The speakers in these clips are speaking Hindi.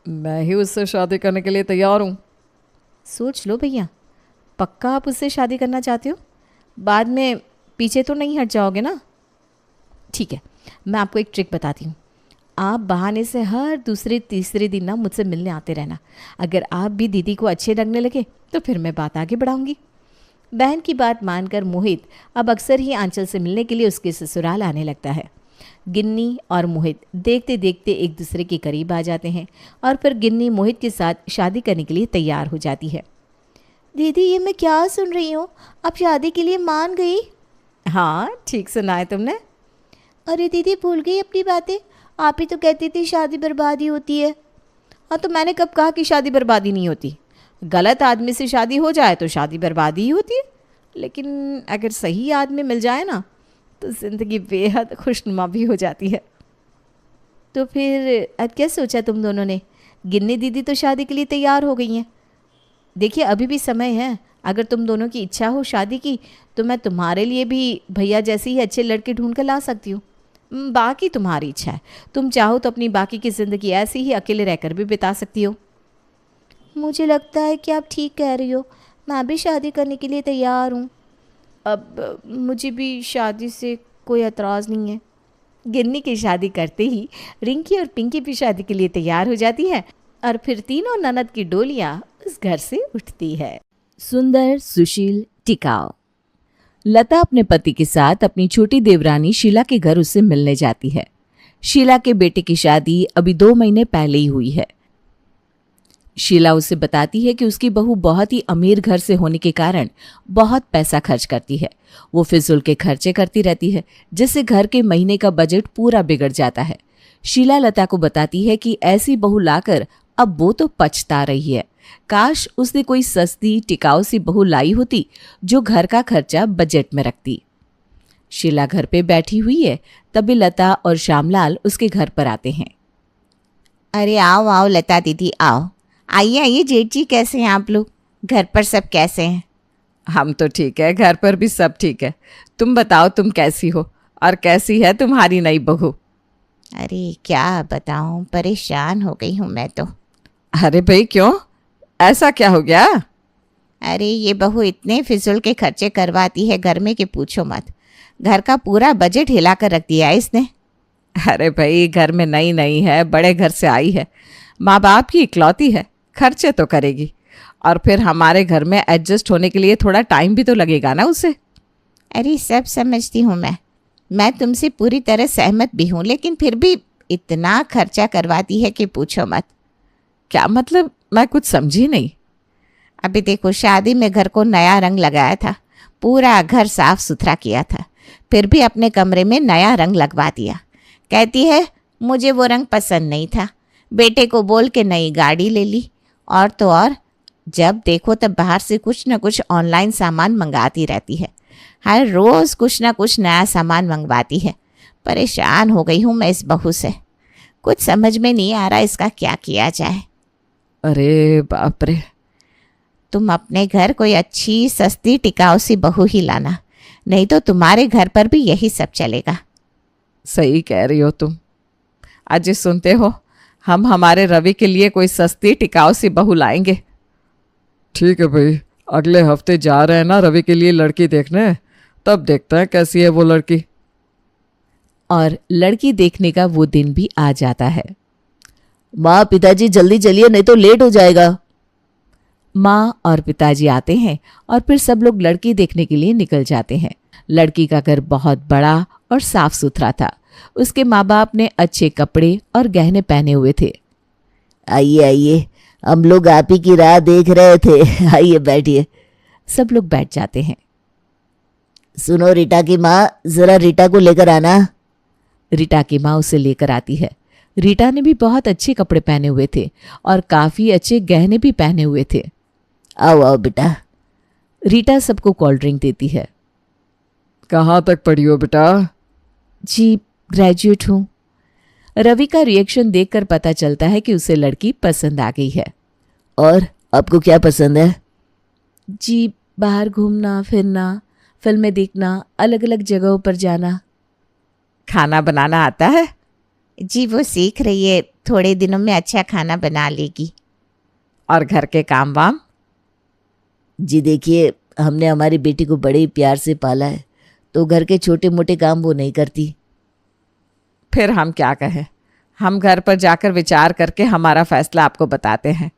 मैं ही उससे शादी करने के लिए तैयार हूँ। सोच लो भैया, पक्का आप उससे शादी करना चाहते हो? बाद में पीछे तो नहीं हट जाओगे ना? ठीक है, मैं आपको एक ट्रिक बताती हूँ। आप बहाने से हर दूसरे तीसरे दिन ना मुझसे मिलने आते रहना। अगर आप भी दीदी को अच्छे लगने लगे तो फिर मैं बात आगे बढ़ाऊंगी। बहन की बात मानकर मोहित अब अक्सर ही आंचल से मिलने के लिए उसके ससुराल आने लगता है। गिन्नी और मोहित देखते देखते एक दूसरे के करीब आ जाते हैं और फिर गिन्नी मोहित के साथ शादी करने के लिए तैयार हो जाती है। दीदी, ये मैं क्या सुन रही हूँ? आप शादी के लिए मान गई? हाँ, ठीक सुना है तुमने। अरे दीदी, भूल गई अपनी बातें। आप ही तो कहती थी शादी बर्बादी होती है। हाँ, तो मैंने कब कहा कि शादी बर्बादी नहीं होती? गलत आदमी से शादी हो जाए तो शादी बर्बादी ही होती है, लेकिन अगर सही आदमी मिल जाए ना तो ज़िंदगी बेहद खुशनुमा भी हो जाती है। तो फिर अब क्या सोचा तुम दोनों ने? गिन्नी दीदी तो शादी के लिए तैयार हो गई हैं। देखिए, अभी भी समय है। अगर तुम दोनों की इच्छा हो शादी की तो मैं तुम्हारे लिए भी भैया जैसे ही अच्छे लड़के ढूंढ कर ला सकती हूँ। बाकी तुम्हारी इच्छा है। तुम चाहो तो अपनी बाकी की ज़िंदगी ऐसे ही अकेले रहकर भी बिता सकती हो। मुझे लगता है कि आप ठीक कह रही हो। मैं भी शादी करने के लिए तैयार हूँ। अब मुझे भी शादी से कोई एतराज़ नहीं है। गिन्नी की शादी करते ही रिंकी और पिंकी भी शादी के लिए तैयार हो जाती है और फिर तीनों ननद की डोलियां उस घर से उठती है। सुंदर, सुशील, टिकाऊ। लता अपने पति के साथ अपनी छोटी देवरानी शीला के घर उससे मिलने जाती है। शीला के बेटे की शादी अभी 2 महीने पहले ही हुई है। शीला उसे बताती है कि उसकी बहू बहुत ही अमीर घर से होने के कारण बहुत पैसा खर्च करती है। वो फिजूल के खर्चे करती रहती है, जिससे घर के महीने का बजट पूरा बिगड़ जाता है। शीला लता को बताती है कि ऐसी बहू लाकर अब वो तो पछता रही है। काश उसने कोई सस्ती टिकाऊ सी बहू लाई होती जो घर का खर्चा बजट में रखती। शीला घर पे बैठी हुई है, तभी लता और श्यामलाल उसके घर पर आते हैं। अरे आओ आओ लता दीदी, आओ। आइए आइए जेठ जी, कैसे हैं आप लोग? घर पर सब कैसे हैं? हम तो ठीक है, घर पर भी सब ठीक है। तुम बताओ, तुम कैसी हो और कैसी है तुम्हारी नई बहू? अरे क्या बताऊं, परेशान हो गई हूँ मैं तो। अरे भाई, क्यों? ऐसा क्या हो गया? अरे ये बहू इतने फिजूल के खर्चे करवाती है घर में कि पूछो मत। घर का पूरा बजट हिला कर रख दिया है इसने। अरे भाई, घर में नई नई है, बड़े घर से आई है, माँ बाप की इकलौती है, खर्चे तो करेगी। और फिर हमारे घर में एडजस्ट होने के लिए थोड़ा टाइम भी तो लगेगा ना उसे। अरे सब समझती हूँ मैं तुमसे पूरी तरह सहमत भी हूँ, लेकिन फिर भी इतना खर्चा करवाती है कि पूछो मत। क्या मतलब? मैं कुछ समझी नहीं। अभी देखो, शादी में घर को नया रंग लगाया था, पूरा घर साफ सुथरा किया था, फिर भी अपने कमरे में नया रंग लगवा दिया। कहती है मुझे वो रंग पसंद नहीं था। बेटे को बोल के नई गाड़ी ले ली। और तो और, जब देखो तब बाहर से कुछ न कुछ ऑनलाइन सामान मंगाती रहती है। हर रोज़ कुछ ना कुछ नया सामान मंगवाती है। परेशान हो गई हूँ मैं इस बहू से। कुछ समझ में नहीं आ रहा इसका क्या किया जाए। अरे बाप रे। तुम अपने घर कोई अच्छी सस्ती टिकाऊ सी बहू ही लाना, नहीं तो तुम्हारे घर पर भी यही सब चलेगा। सही कह रही हो तुम। अजी सुनते हो, हम हमारे रवि के लिए कोई सस्ती टिकाऊ सी बहू लाएंगे। ठीक है भाई, अगले हफ्ते जा रहे हैं ना रवि के लिए लड़की देखने, तब देखते हैं कैसी है वो लड़की। और लड़की देखने का वो दिन भी आ जाता है। माँ, पिताजी जल्दी चलिए, नहीं तो लेट हो जाएगा। माँ और पिताजी आते हैं और फिर सब लोग लड़की देखने के लिए निकल जाते हैं। लड़की का घर बहुत बड़ा और साफ सुथरा था। उसके माँ बाप ने अच्छे कपड़े और गहने पहने हुए थे। आइए आइए, हम लोग आप ही की राह देख रहे थे। आइए बैठिए। सब लोग बैठ जाते हैं। सुनो रीटा की माँ, जरा रीटा को लेकर आना। रीटा की माँ उसे लेकर आती है। रीटा ने भी बहुत अच्छे कपड़े पहने हुए थे और काफी अच्छे गहने भी पहने हुए थे। आओ आओ बेटा। रीटा सबको कोल्ड ड्रिंक देती है। कहाँ तक पढ़ी हो बेटा? जी, ग्रेजुएट हूँ। रवि का रिएक्शन देखकर पता चलता है कि उसे लड़की पसंद आ गई है। और आपको क्या पसंद है? जी, बाहर घूमना फिरना, फिल्में देखना, अलग अलग जगहों पर जाना। खाना बनाना आता है? जी वो सीख रही है, थोड़े दिनों में अच्छा खाना बना लेगी। और घर के काम वाम? जी देखिए, हमने हमारी बेटी को बड़े ही प्यार से पाला है, तो घर के छोटे मोटे काम वो नहीं करती। फिर हम क्या कहें? हम घर पर जाकर विचार करके हमारा फैसला आपको बताते हैं।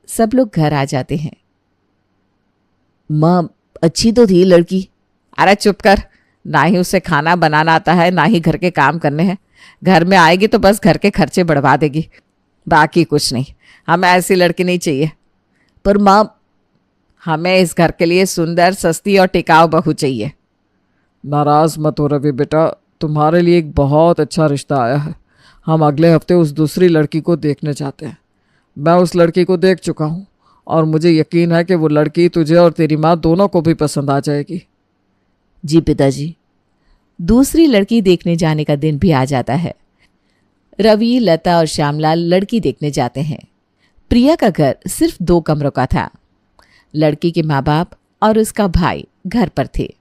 सब लोग घर आ जाते हैं। माँ, अच्छी तो थी लड़की। अरे चुप कर, ना ही उसे खाना बनाना आता है ना ही घर के काम करने हैं। घर में आएगी तो बस घर के खर्चे बढ़वा देगी, बाकी कुछ नहीं। हमें ऐसी लड़की नहीं चाहिए। पर माँ, हमें इस घर के लिए सुंदर, सस्ती और टिकाऊ बहू चाहिए। नाराज मत हो रवि बेटा, तुम्हारे लिए एक बहुत अच्छा रिश्ता आया है। हम अगले हफ्ते उस दूसरी लड़की को देखने चाहते हैं। मैं उस लड़की को देख चुका हूँ और मुझे यकीन है कि वो लड़की तुझे और तेरी माँ दोनों को भी पसंद आ जाएगी। जी पिताजी। दूसरी लड़की देखने जाने का दिन भी आ जाता है। रवि, लता और श्यामलाल लड़की देखने जाते हैं। प्रिया का घर सिर्फ 2 कमरों का था। लड़की के माँ बाप और उसका भाई घर पर थे।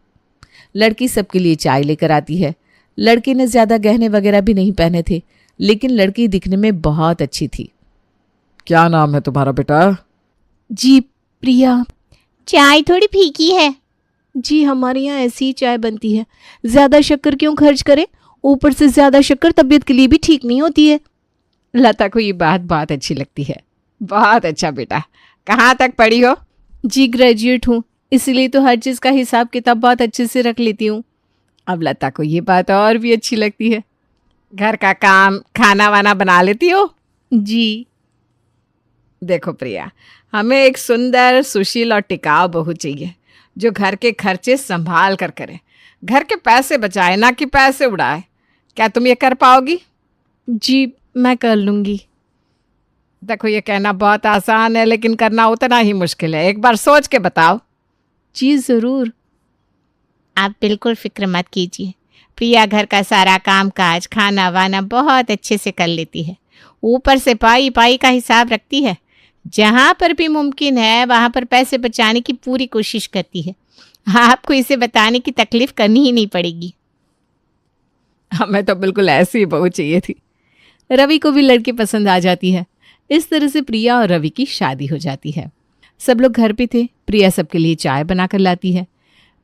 लड़की सबके लिए चाय लेकर आती है। लड़की ने ज़्यादा गहने वगैरह भी नहीं पहने थे, लेकिन लड़की दिखने में बहुत अच्छी थी। क्या नाम है तुम्हारा बेटा? जी प्रिया। चाय थोड़ी फीकी है। जी हमारे यहाँ ऐसी ही चाय बनती है, ज़्यादा शक्कर क्यों खर्च करें? ऊपर से ज़्यादा शक्कर तबीयत के लिए भी ठीक नहीं होती है। लता को ये बात बहुत अच्छी लगती है। बहुत अच्छा बेटा, कहाँ तक पढ़ी हो? जी ग्रेजुएट हूँ, इसलिए तो हर चीज़ का हिसाब किताब बहुत अच्छे से रख लेती हूँ। अब लता को ये बात और भी अच्छी लगती है। घर का काम, खाना वाना बना लेती हो? जी। देखो प्रिया, हमें एक सुंदर, सुशील और टिकाऊ बहू चाहिए जो घर के खर्चे संभाल कर करे, घर के पैसे बचाए ना कि पैसे उड़ाए। क्या तुम ये कर पाओगी? जी मैं कर लूँगी। देखो, ये कहना बहुत आसान है लेकिन करना उतना ही मुश्किल है। एक बार सोच के बताओ। जी ज़रूर। आप बिल्कुल फिक्र मत कीजिए। प्रिया घर का सारा काम काज, खाना वाना बहुत अच्छे से कर लेती है। ऊपर से पाई पाई का हिसाब रखती है। जहाँ पर भी मुमकिन है वहाँ पर पैसे बचाने की पूरी कोशिश करती है। आपको इसे बताने की तकलीफ करनी ही नहीं पड़ेगी। हमें तो बिल्कुल ऐसी ही बहू चाहिए थी। रवि को भी लड़की पसंद आ जाती है। इस तरह से प्रिया और रवि की शादी हो जाती है। सब लोग घर पे थे। प्रिया सबके लिए चाय बना कर लाती है।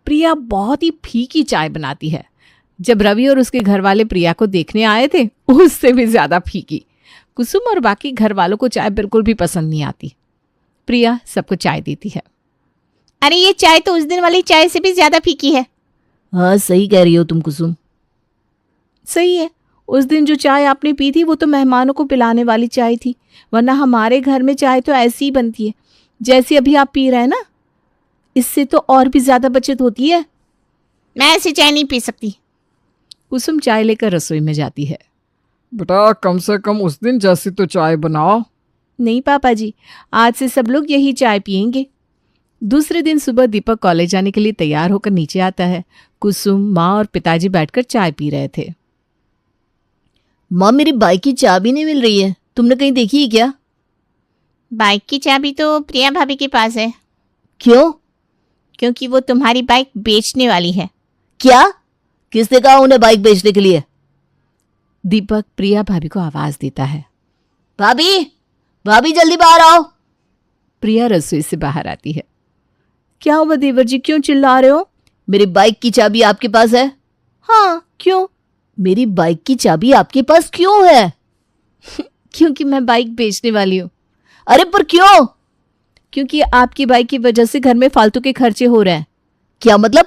प्रिया बहुत ही फीकी चाय बनाती है। जब रवि और उसके घर वाले प्रिया को देखने आए थे, उससे भी ज़्यादा फीकी। कुसुम और बाकी घर वालों को चाय बिल्कुल भी पसंद नहीं आती। प्रिया सबको चाय देती है। अरे ये चाय तो उस दिन वाली चाय से भी ज़्यादा फीकी है। हाँ, सही कह रही हो तुम कुसुम। सही है, उस दिन जो चाय आपने पी थी वो तो मेहमानों को पिलाने वाली चाय थी, वरना हमारे घर में चाय तो ऐसी ही बनती है जैसी अभी आप पी रहे हैं ना। इससे तो और भी ज़्यादा बचत होती है। मैं ऐसी चाय नहीं पी सकती। कुसुम चाय लेकर रसोई में जाती है। बेटा, कम से कम उस दिन जैसी तो चाय बनाओ। नहीं पापा जी, आज से सब लोग यही चाय पियेंगे। दूसरे दिन सुबह दीपक कॉलेज जाने के लिए तैयार होकर नीचे आता है। कुसुम, माँ और पिताजी बैठकर चाय पी रहे थे। माँ, मेरी बाइक की चाबी नहीं मिल रही है, तुमने कहीं देखी है क्या? बाइक की चाबी तो प्रिया भाभी के पास है। क्यों? क्योंकि वो तुम्हारी बाइक बेचने वाली है। क्या? किसने कहा उन्हें बाइक बेचने के लिए? दीपक प्रिया भाभी को आवाज देता है। भाभी, भाभी जल्दी बाहर आओ। प्रिया रसोई से बाहर आती है। क्या हुआ देवर जी, क्यों चिल्ला रहे हो? मेरी बाइक की चाबी आपके पास है? हाँ, क्यों? मेरी बाइक की चाबी आपके पास क्यों है? क्योंकि मैं बाइक बेचने वाली हूँ। अरे पर क्यों? क्योंकि आपकी बाइक की वजह से घर में फालतू के खर्चे हो रहे हैं। क्या मतलब?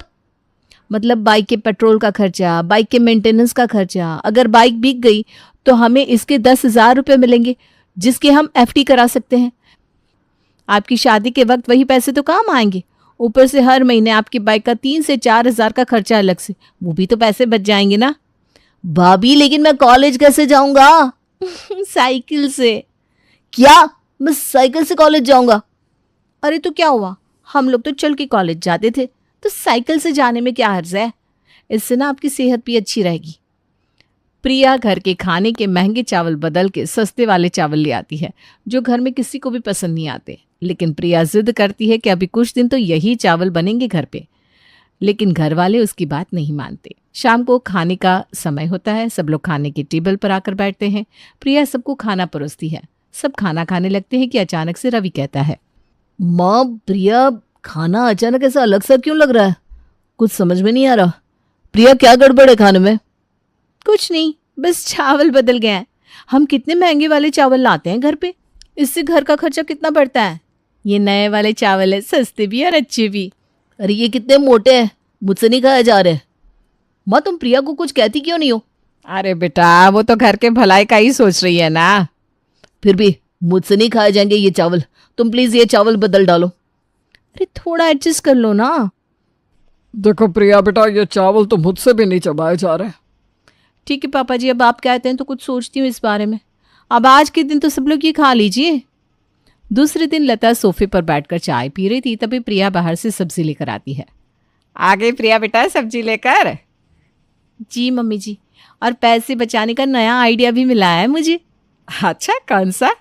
मतलब बाइक के पेट्रोल का खर्चा, बाइक के मेंटेनेंस का खर्चा। अगर बाइक बिक गई तो हमें इसके 10,000 रुपये मिलेंगे, जिसके हम FD करा सकते हैं। आपकी शादी के वक्त वही पैसे तो काम आएंगे। ऊपर से हर महीने आपकी बाइक का 3 से 4,000 का खर्चा अलग से, वो भी तो पैसे बच जाएंगे ना। भाभी, लेकिन मैं कॉलेज कैसे जाऊंगा? साइकिल से। क्या? मैं साइकिल से कॉलेज जाऊंगा? अरे तो क्या हुआ, हम लोग तो चल के कॉलेज जाते थे, तो साइकिल से जाने में क्या हर्ज है? इससे ना आपकी सेहत भी अच्छी रहेगी। प्रिया घर के खाने के महंगे चावल बदल के सस्ते वाले चावल ले आती है, जो घर में किसी को भी पसंद नहीं आते। लेकिन प्रिया जिद करती है कि अभी कुछ दिन तो यही चावल बनेंगे घर पे। लेकिन घर वाले उसकी बात नहीं मानते। शाम को खाने का समय होता है, सब लोग खाने के टेबल पर आकर बैठते हैं। प्रिया सबको खाना परोसती है। सब खाना खाने लगते हैं कि अचानक से रवि कहता है, माँ प्रिया, खाना अचानक ऐसा अलग सा क्यों लग रहा है? कुछ समझ में नहीं आ रहा। प्रिया, क्या गड़बड़ है खाने में? कुछ नहीं, बस चावल बदल गए हैं। हम कितने महंगे वाले चावल लाते हैं घर पे, इससे घर का खर्चा कितना बढ़ता है। ये नए वाले चावल है, सस्ते भी और अच्छे भी। अरे ये कितने मोटे हैं, मुझसे नहीं खाया जा रहे। माँ, तुम प्रिया को कुछ कहती क्यों नहीं हो? अरे बेटा, वो तो घर के भलाई का ही सोच रही है ना। फिर भी मुझसे नहीं खाए जाएंगे ये चावल। तुम प्लीज ये चावल बदल डालो। अरे थोड़ा एडजस्ट कर लो ना। देखो प्रिया बेटा, ये चावल तो मुझसे भी नहीं चबाए जा रहे। ठीक है पापा जी, अब आप कहते हैं तो कुछ सोचती हूँ इस बारे में। अब आज के दिन तो सब लोग ये खा लीजिए। दूसरे दिन लता सोफे पर बैठकर चाय पी रही थी, तभी प्रिया बाहर से सब्जी लेकर आती है। आ गई प्रिया बेटा सब्जी लेकर। जी मम्मी जी, और पैसे बचाने का नया आइडिया भी मिला है मुझे। अच्छा, कौन सा?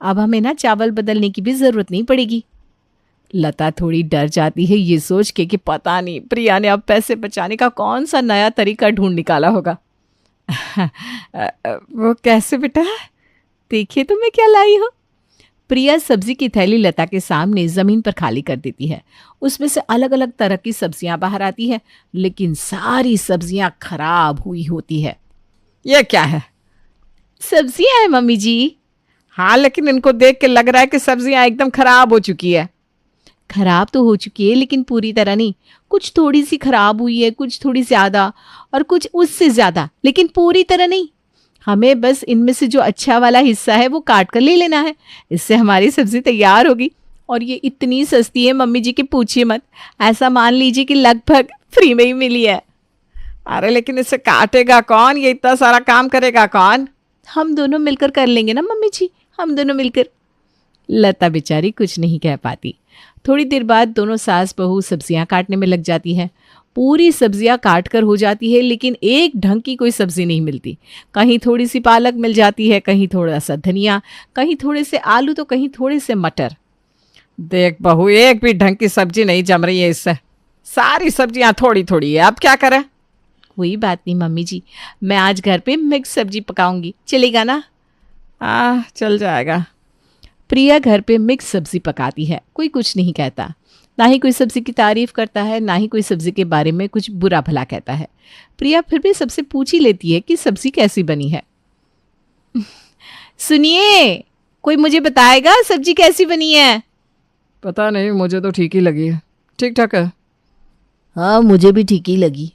अब हमें ना चावल बदलने की भी ज़रूरत नहीं पड़ेगी। लता थोड़ी डर जाती है ये सोच के कि पता नहीं प्रिया ने अब पैसे बचाने का कौन सा नया तरीका ढूंढ निकाला होगा। वो कैसे बेटा? देखिए तो मैं क्या लाई हूँ। प्रिया सब्जी की थैली लता के सामने जमीन पर खाली कर देती है। उसमें से अलग अलग तरह की सब्जियां बाहर आती है, लेकिन सारी सब्जियां खराब हुई होती है। ये क्या है? सब्जियां हैं मम्मी जी। हाँ, लेकिन इनको देख के लग रहा है कि सब्जियां एकदम खराब हो चुकी है। खराब तो हो चुकी है, लेकिन पूरी तरह नहीं। कुछ थोड़ी सी खराब हुई है, कुछ थोड़ी ज़्यादा, और कुछ उससे ज़्यादा, लेकिन पूरी तरह नहीं। हमें बस इनमें से जो अच्छा वाला हिस्सा है वो काट कर ले लेना है। इससे हमारी सब्जी तैयार होगी। और ये इतनी सस्ती है मम्मी जी कि पूछिए मत। ऐसा मान लीजिए कि लगभग फ्री में ही मिली है। अरे लेकिन इसे काटेगा कौन? ये इतना सारा काम करेगा कौन? हम दोनों मिलकर कर लेंगे ना मम्मी जी, हम दोनों मिलकर। लता बेचारी कुछ नहीं कह पाती। थोड़ी देर बाद दोनों सास बहू सब्जियां काटने में लग जाती है। पूरी सब्जियां काट कर हो जाती है, लेकिन एक ढंग की कोई सब्जी नहीं मिलती। कहीं थोड़ी सी पालक मिल जाती है, कहीं थोड़ा सा धनिया, कहीं थोड़े से आलू, तो कहीं थोड़े से मटर। देख बहू, एक भी ढंग की सब्जी नहीं जम रही है इससे। सारी सब्जियां थोड़ी थोड़ी है, अब क्या करें? कोई बात नहीं मम्मी जी, मैं आज घर पे मिक्स सब्जी पकाऊंगी, चलेगा ना? चल जाएगा। प्रिया घर पे मिक्स सब्जी पकाती है। कोई कुछ नहीं कहता, ना ही कोई सब्जी की तारीफ करता है, ना ही कोई सब्जी के बारे में कुछ बुरा भला कहता है। प्रिया फिर भी सबसे पूछ ही लेती है कि सब्जी कैसी बनी है। सुनिए, कोई मुझे बताएगा सब्जी कैसी बनी है? पता नहीं, मुझे तो ठीक ही लगी है, ठीक ठाक है। हाँ, मुझे भी ठीक ही लगी।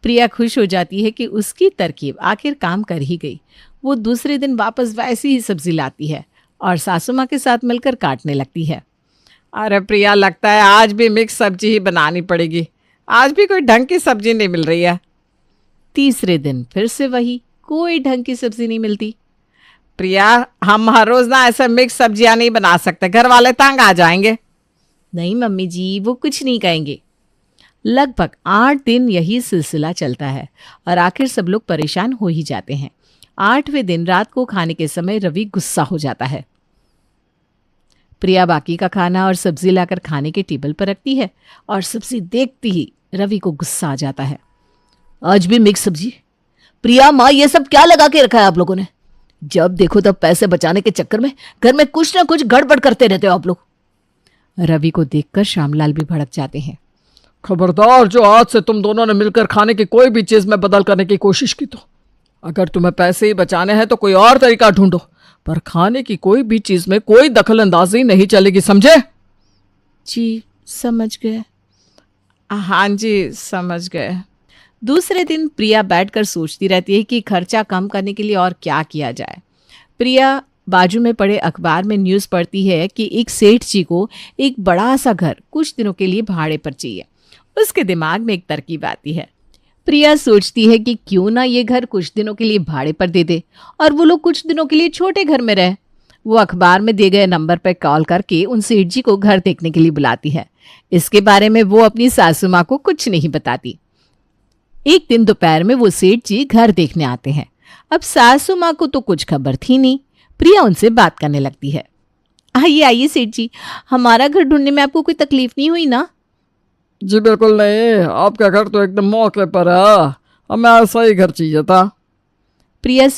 प्रिया खुश हो जाती है कि उसकी तरकीब आखिर काम कर ही गई। वो दूसरे दिन वापस वैसी ही सब्जी लाती है और सासू माँ के साथ मिलकर काटने लगती है। अरे प्रिया, लगता है आज भी मिक्स सब्जी ही बनानी पड़ेगी। आज भी कोई ढंग की सब्जी नहीं मिल रही है। तीसरे दिन फिर से वही, कोई ढंग की सब्जी नहीं मिलती। प्रिया, हम हर रोज ना ऐसे मिक्स सब्जियां नहीं बना सकते, घर वाले तंग आ जाएंगे। नहीं मम्मी जी, वो कुछ नहीं कहेंगे। लगभग 8 दिन यही सिलसिला चलता है और आखिर सब लोग परेशान हो ही जाते हैं। 8वें दिन रात को खाने के समय रवि गुस्सा हो जाता है। प्रिया बाकी का खाना और सब्जी लाकर खाने के टेबल पर रखती है और सब्जी देखती ही रवि को गुस्सा आ जाता है। आज भी मिक्स सब्जी? प्रिया माँ, ये सब क्या लगा के रखा है आप लोगों ने? जब देखो तब पैसे बचाने के चक्कर में घर में कुछ ना कुछ गड़बड़ करते रहते हो आप लोग। रवि को देखकर श्यामलाल भी भड़क जाते हैं। खबरदार, जो आज से तुम दोनों ने मिलकर खाने की कोई भी चीज में बदल करने की कोशिश की तो अगर तुम्हें पैसे ही बचाने हैं तो कोई और तरीका ढूंढो, पर खाने की कोई भी चीज में कोई दखल अंदाजी नहीं चलेगी, समझे? जी समझ गए। हाँ जी, समझ गए। दूसरे दिन प्रिया बैठकर सोचती रहती है कि खर्चा कम करने के लिए और क्या किया जाए। प्रिया बाजू में पड़े अखबार में न्यूज़ पढ़ती है कि एक सेठ जी को एक बड़ा सा घर कुछ दिनों के लिए भाड़े पर चाहिए। उसके दिमाग में एक तरकीब आती है। प्रिया सोचती है कि क्यों ना ये घर कुछ दिनों के लिए भाड़े पर दे दे और वो लोग कुछ दिनों के लिए छोटे घर में रहे। वो अखबार में दिए गए नंबर पर कॉल करके उन सेठ जी को घर देखने के लिए बुलाती है। इसके बारे में वो अपनी सासू माँ को कुछ नहीं बताती। एक दिन दोपहर में वो सेठ जी घर देखने आते हैं। अब सासू माँ को तो कुछ खबर थी नहीं। प्रिया उनसे बात करने लगती है। आइए आइए सेठ जी, हमारा घर ढूंढने में आपको कोई तकलीफ नहीं हुई ना? जी बिल्कुल नहीं, आपका घर तो एकदम मौके पर है, हमें ऐसा ही घर चाहिए था। प्रिया